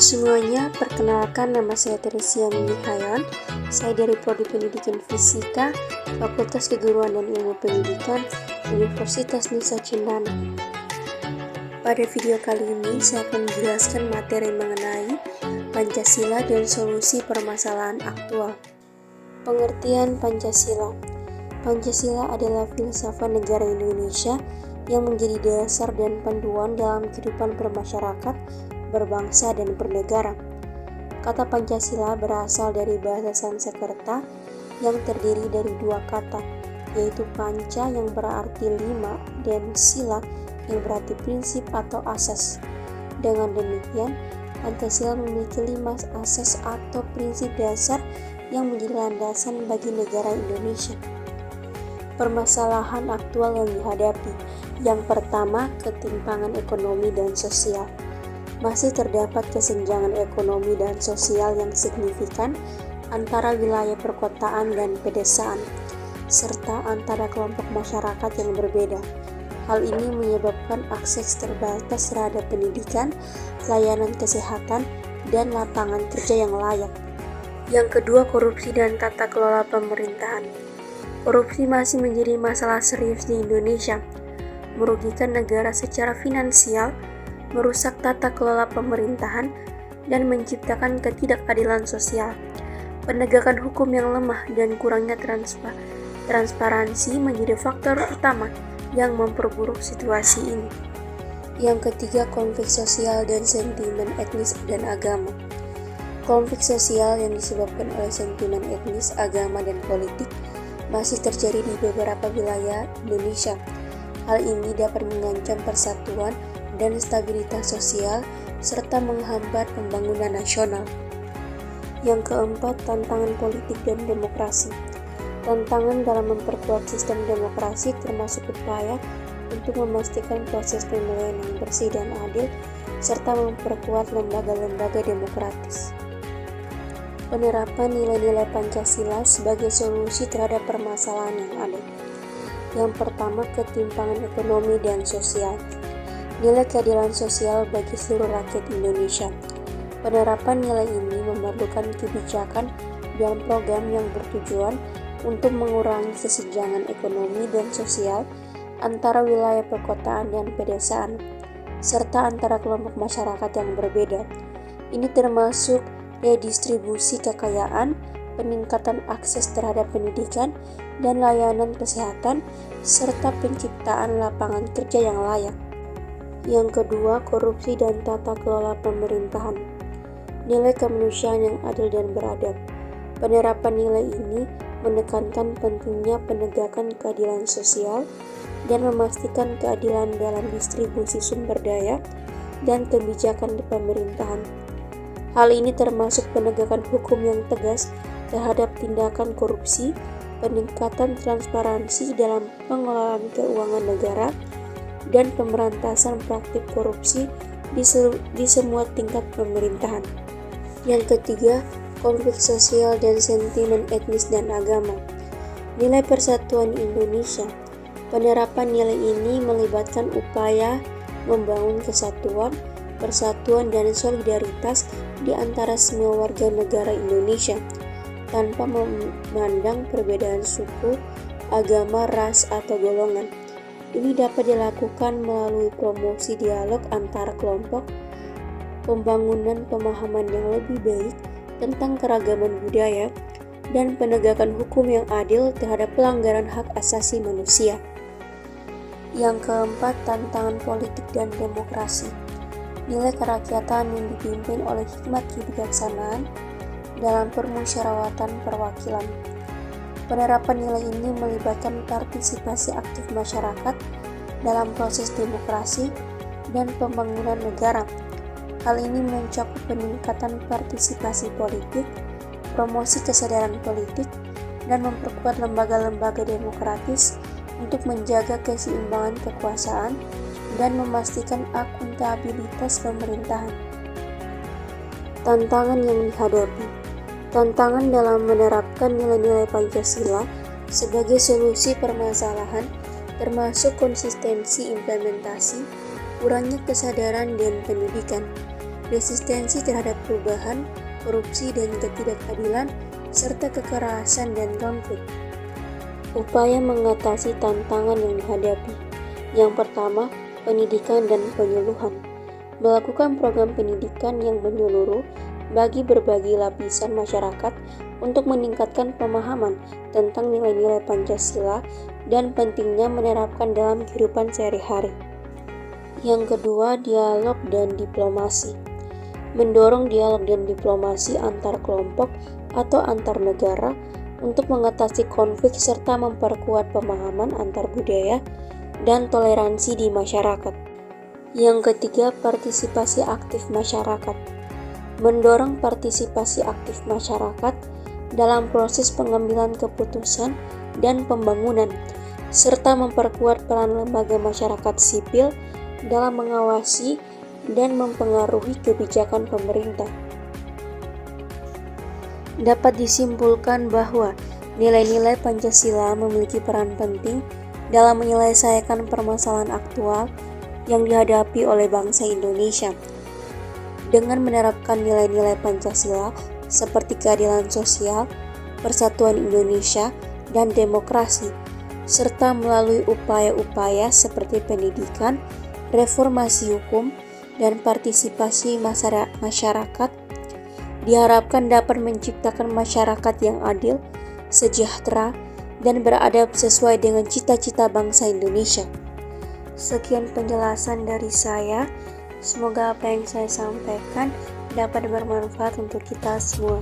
semuanya, perkenalkan nama saya Teresia Mihayon. Saya dari Prodi Pendidikan Fisika, Fakultas Keguruan dan Ilmu Pendidikan, Universitas Nusa Cendana. Pada video kali ini, saya akan menjelaskan materi mengenai Pancasila dan solusi permasalahan aktual. Pengertian Pancasila. Pancasila adalah filsafat negara Indonesia yang menjadi dasar dan panduan dalam kehidupan bermasyarakat, berbangsa, dan bernegara. Kata Pancasila berasal dari bahasa Sanskerta yang terdiri dari dua kata, yaitu panca yang berarti lima dan sila yang berarti prinsip atau asas. Dengan demikian, Pancasila memiliki 5 asas atau prinsip dasar yang menjadi landasan bagi negara Indonesia. Permasalahan aktual yang dihadapi. Yang pertama, ketimpangan ekonomi dan sosial. Masih terdapat kesenjangan ekonomi dan sosial yang signifikan antara wilayah perkotaan dan pedesaan, serta antara kelompok masyarakat yang berbeda. Hal ini menyebabkan akses terbatas terhadap pendidikan, layanan kesehatan, dan lapangan kerja yang layak. Yang kedua, korupsi dan tata kelola pemerintahan. Korupsi masih menjadi masalah serius di Indonesia, merugikan negara secara finansial, merusak tata kelola pemerintahan, dan menciptakan ketidakadilan sosial. Penegakan hukum yang lemah dan kurangnya transparansi menjadi faktor utama yang memperburuk situasi ini. Yang ketiga, konflik sosial dan sentimen etnis dan agama. Konflik sosial yang disebabkan oleh sentimen etnis, agama, dan politik masih terjadi di beberapa wilayah Indonesia. Hal ini dapat mengancam persatuan dan stabilitas sosial serta menghambat pembangunan nasional. Yang keempat, tantangan politik dan demokrasi. Tantangan dalam memperkuat sistem demokrasi termasuk upaya untuk memastikan proses pemilihan yang bersih dan adil serta memperkuat lembaga-lembaga demokratis. Penerapan nilai-nilai Pancasila sebagai solusi terhadap permasalahan yang ada. Yang pertama, ketimpangan ekonomi dan sosial. Nilai keadilan sosial bagi seluruh rakyat Indonesia. Penerapan nilai ini memerlukan kebijakan dan program yang bertujuan untuk mengurangi kesenjangan ekonomi dan sosial antara wilayah perkotaan dan pedesaan, serta antara kelompok masyarakat yang berbeda. Ini termasuk redistribusi kekayaan, peningkatan akses terhadap pendidikan dan layanan kesehatan, serta penciptaan lapangan kerja yang layak. Yang kedua, korupsi dan tata kelola pemerintahan. Nilai kemanusiaan yang adil dan beradab. Penerapan nilai ini menekankan pentingnya penegakan keadilan sosial dan memastikan keadilan dalam distribusi sumber daya dan kebijakan di pemerintahan. Hal ini termasuk penegakan hukum yang tegas terhadap tindakan korupsi, peningkatan transparansi dalam pengelolaan keuangan negara, dan pemberantasan praktik korupsi di semua tingkat pemerintahan. Yang ketiga, konflik sosial dan sentimen etnis dan agama. Nilai persatuan Indonesia. Penerapan nilai ini melibatkan upaya membangun kesatuan, persatuan, dan solidaritas di antara semua warga negara Indonesia, tanpa memandang perbedaan suku, agama, ras, atau golongan. Ini dapat dilakukan melalui promosi dialog antar kelompok, pembangunan pemahaman yang lebih baik tentang keragaman budaya, dan penegakan hukum yang adil terhadap pelanggaran hak asasi manusia. Yang keempat, tantangan politik dan demokrasi. Nilai kerakyatan yang dipimpin oleh hikmat kebijaksanaan dalam permusyawaratan perwakilan. Penerapan nilai ini melibatkan partisipasi aktif masyarakat dalam proses demokrasi dan pembangunan negara. Hal ini mencakup peningkatan partisipasi politik, promosi kesadaran politik, dan memperkuat lembaga-lembaga demokratis untuk menjaga keseimbangan kekuasaan dan memastikan akuntabilitas pemerintahan. Tantangan yang dihadapi. Tantangan dalam menerapkan nilai-nilai Pancasila sebagai solusi permasalahan termasuk konsistensi implementasi, kurangnya kesadaran dan pendidikan. resistensi terhadap perubahan, korupsi dan ketidakadilan, serta kekerasan dan konflik. Upaya mengatasi tantangan yang dihadapi. Yang pertama, pendidikan dan penyuluhan. Melakukan program pendidikan yang menyeluruh bagi berbagai lapisan masyarakat untuk meningkatkan pemahaman tentang nilai-nilai Pancasila dan pentingnya menerapkan dalam kehidupan sehari-hari. Yang kedua, dialog dan diplomasi. Mendorong dialog dan diplomasi antar kelompok atau antar negara untuk mengatasi konflik serta memperkuat pemahaman antar budaya dan toleransi di masyarakat. Yang ketiga, partisipasi aktif masyarakat. Mendorong partisipasi aktif masyarakat dalam proses pengambilan keputusan dan pembangunan, serta memperkuat peran lembaga masyarakat sipil dalam mengawasi dan mempengaruhi kebijakan pemerintah. Dapat disimpulkan bahwa nilai-nilai Pancasila memiliki peran penting dalam menyelesaikan permasalahan aktual yang dihadapi oleh bangsa Indonesia. Dengan menerapkan nilai-nilai Pancasila seperti keadilan sosial, persatuan Indonesia, dan demokrasi, serta melalui upaya-upaya seperti pendidikan, reformasi hukum, dan partisipasi masyarakat, diharapkan dapat menciptakan masyarakat yang adil, sejahtera, dan beradab sesuai dengan cita-cita bangsa Indonesia. Sekian penjelasan dari saya. Semoga apa yang saya sampaikan dapat bermanfaat untuk kita semua.